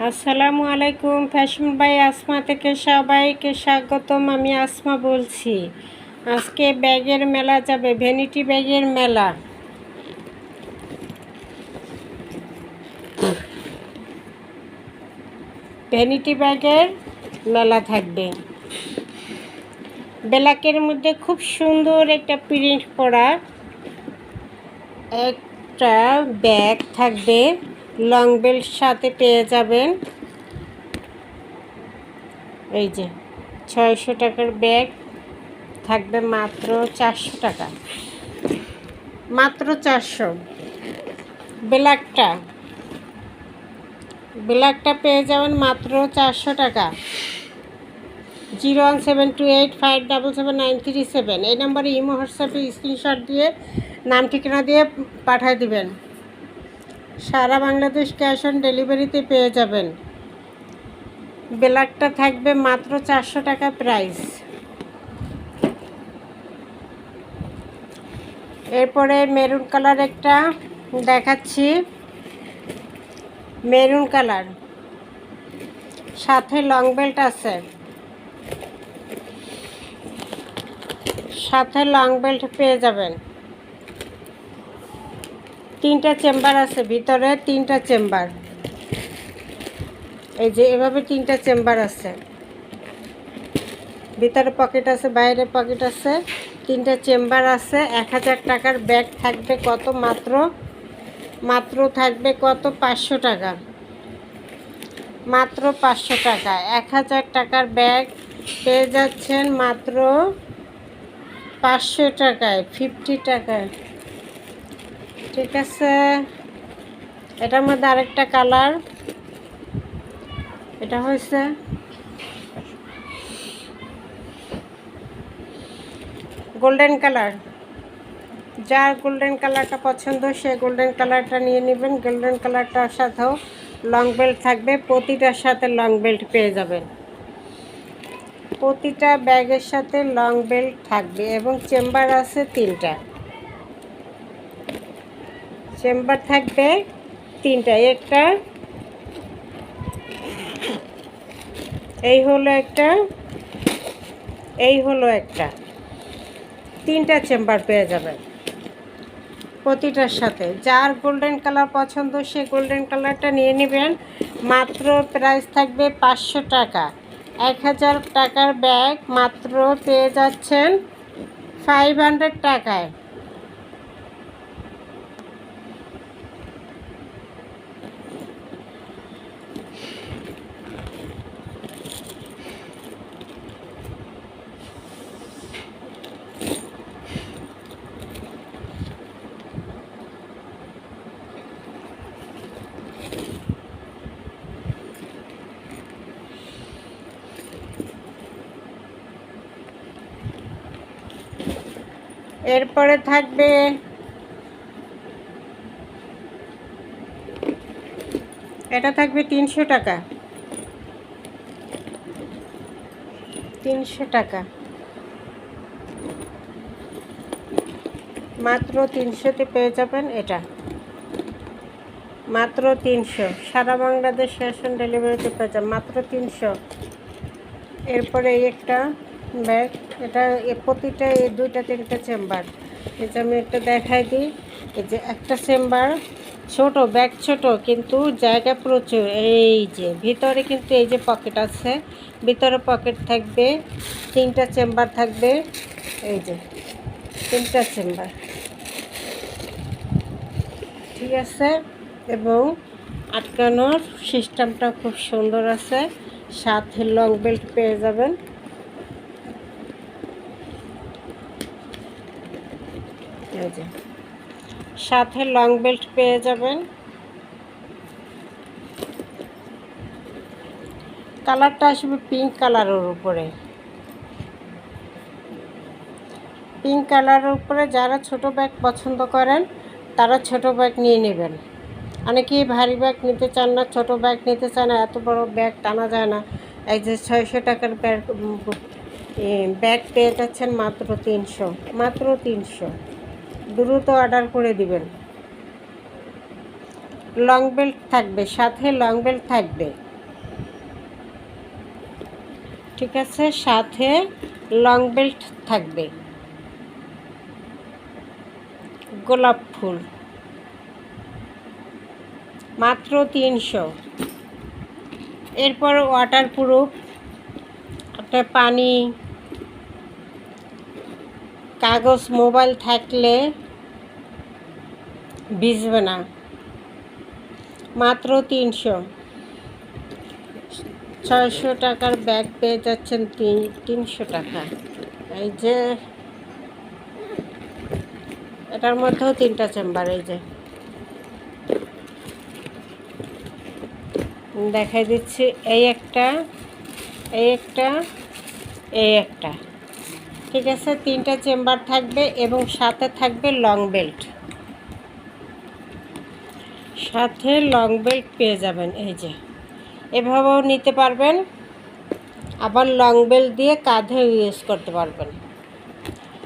আসসালামু আলাইকুম। Fashion by Asma থেকে সবাইকে স্বাগতম। আমি আসমা বলছি। আজকে ব্যাগের মেলা যাবে, ভ্যানিটি ব্যাগের মেলা। ভ্যানিটি ব্যাগের মেলা থাকবে। ব্ল্যাকের মধ্যে খুব সুন্দর একটা প্রিন্ট করা একটা ব্যাগ থাকবে, লং বেল্ট সাথে পেয়ে যাবেন। এই যে 600 টাকার ব্যাগ থাকবে মাত্র 400 টাকা, মাত্র 400। ব্ল্যাকটা পেয়ে যাবেন মাত্র 400 টাকা। 01728577937 এই নম্বরে ইমো হোয়াটসঅ্যাপে স্ক্রিনশট দিয়ে নাম ঠিকানা দিয়ে পাঠিয়ে দিবেন। সারা বাংলাদেশ ক্যাশ অন ডেলিভারিতে পেয়ে যাবেন। ব্ল্যাকটা থাকবে মাত্র 400 টাকা প্রাইস। এরপরে মেরুন কালার একটা দেখাচ্ছি, মেরুন কালার, সাথে লং বেল্ট আছে, সাথে লং বেল্ট পেয়ে যাবেন। 3টা চেম্বার আছে, ভিতরে 3টা চেম্বার। এই যে এভাবে 3টা চেম্বার আছে, ভিতরে পকেট আছে, বাইরে পকেট আছে, 3টা চেম্বার আছে। 1000 টাকার ব্যাগ থাকবে কত? মাত্র থাকবে কত? 500 টাকা, মাত্র 500 টাকা। 1000 টাকার ব্যাগ পেয়ে যাচ্ছেন মাত্র 500 টাকায়, 50 টাকায়। ঠিক আছে, এটার মধ্যে আরেকটা কালার, এটা হয়েছে গোল্ডেন কালার। যার গোল্ডেন কালারটা পছন্দ সে গোল্ডেন কালারটা নিয়ে নেবেন। গোল্ডেন কালারটার সাথেও লং বেল্ট থাকবে, প্রতিটার সাথে লং বেল্ট পেয়ে যাবেন। প্রতিটা ব্যাগের সাথে লং বেল্ট থাকবে এবং চেম্বার আছে 3টা, চেম্বার থাকবে 3টা। একটা এই হলো একটা, এই হলো একটা, 3টা চেম্বার পেয়ে যাবেন প্রতিটার সাথে। যার গোল্ডেন কালার পছন্দ সে গোল্ডেন কালারটা নিয়ে নেবেন। মাত্র প্রাইস থাকবে 500 টাকা। 1000 টাকার ব্যাগ মাত্র পেয়ে যাচ্ছেন 500 টাকায়। এরপরে থাকবে এটা, থাকবে 300 টাকা, 300 টাকা, মাত্র 300তে পেয়ে যাবেন। এটা মাত্র 300, সারা বাংলাদেশ ক্যাশ অন ডেলিভারিতে পেয়ে যাবেন মাত্র 300। এরপরে এই একটা ব্যাগ, এটা প্রতিটা এই 2টা 3টা চেম্বার। এই যে আমি একটা দেখাই দিই, এই যে একটা চেম্বার ছোট, ব্যাগ ছোট কিন্তু জায়গা প্রচুর। এই যে ভিতরে কিন্তু এই যে পকেট আছে, ভিতরে পকেট থাকবে, 3টা চেম্বার থাকবে। এই যে 3টা চেম্বার, ঠিক আছে। এবং আটকানোর সিস্টেমটা খুব সুন্দর আছে, সাথে লং বেল্ট পেয়ে যাবেন। এই যে সাথে লং বেল্ট পেয়ে যাবেন। কালারটা আসবে পিঙ্ক কালারের উপরে, পিঙ্ক কালারের উপরে। যারা ছোট ব্যাগ পছন্দ করেন তারা ছোট ব্যাগ নিয়ে নেবেন। অনেকেই ভারী ব্যাগ নিতে চান না, ছোট ব্যাগ নিতে চান না, এত বড় ব্যাগ টানা যায় না। এই যে 600 টাকার ব্যাগ পেয়ে যাচ্ছেন মাত্র 300, মাত্র 300। দ্রুত অর্ডার করে দিবেন। লং বেল্ট থাকবে, সাথে লং বেল্ট থাকবে। ঠিক আছে, সাথে লং বেল্ট থাকবে, গোলাপ ফুল, মাত্র 300। এরপর ওয়াটারপ্রুফ, একটা পানি, কাগজ, মোবাইল থাকলে ভিজবে না, মাত্র 300। 600 টাকার ব্যাগ পেয়ে যাচ্ছেন 300 টাকা। এই যে এটার মধ্যেও 3টা চেম্বার, এই যে দেখাই দিচ্ছি, এই একটা, এই একটা, এই একটা। ঠিক আছে, 3টা চেম্বার থাকবে এবং সাথে থাকবে লং বেল্ট, সাথে লং বেল্ট পেয়ে যাবেন। এই যে এভাবেও নিতে পারবেন, আবার লং বেল্ট দিয়ে কাঁধে ইউজ করতে পারবেন।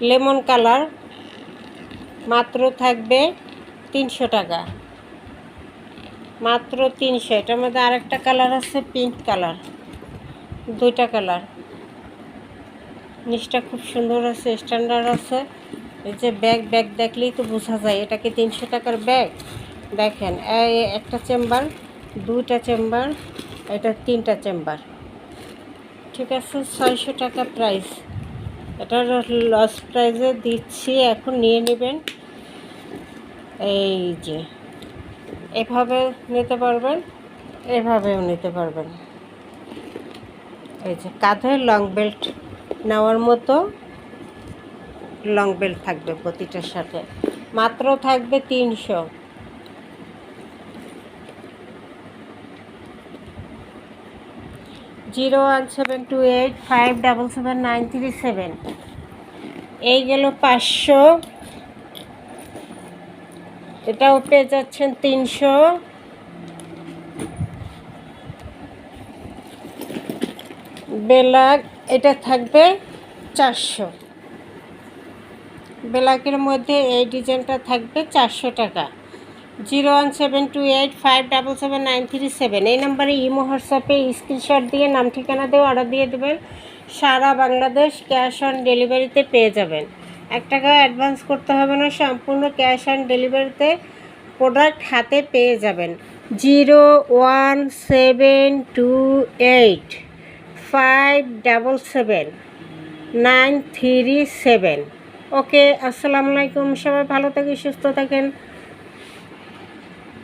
লেমন কালার, মাত্র থাকবে 300 টাকা, মাত্র 300। এটার মধ্যে আরেকটা কালার আছে, পিঙ্ক কালার, 2টা কালার। নিচটা খুব সুন্দর আছে, স্ট্যান্ডার্ড আছে। এই যে ব্যাগ দেখলেই তো বোঝা যায় এটা কি 300 টাকার ব্যাগ। দেখেন, এই একটা চেম্বার, 2টা চেম্বার, এটা 3টা চেম্বার। ঠিক আছে, 600 টাকা প্রাইস। এটার লস প্রাইসে দিচ্ছি, এখন নিয়ে নেবেন। এই যে এভাবে নিতে পারবেন, এভাবেও নিতে পারবেন। এই যে কাঁধে লং বেল্ট নেওয়ার মতো লং বেল্ট থাকবে প্রতিটার সাথে, মাত্র থাকবে 300। জিরো 17285779937। এই গেল 500, এটাও পেয়ে যাচ্ছেন 300। ব্ল্যাক, এটা থাকবে 400। ব্ল্যাকের মধ্যে এই ডিজাইনটা থাকবে 400 টাকা। 01728577937। এই নাম্বারে ইমো হোয়াটসঅ্যাপে স্ক্রিনশট দিয়ে নাম ঠিকানা দিয়ে অর্ডার দিয়ে দেবেন। সারা বাংলাদেশ ক্যাশ অন ডেলিভারিতে পেয়ে যাবেন। 1 টাকা অ্যাডভান্স করতে হবে না, সম্পূর্ণ ক্যাশ অন ডেলিভারিতে প্রোডাক্ট হাতে পেয়ে যাবেন। 01728577937। ওকে, আসসালামু আলাইকুম। সবাই ভালো থাকেন, সুস্থ থাকেন।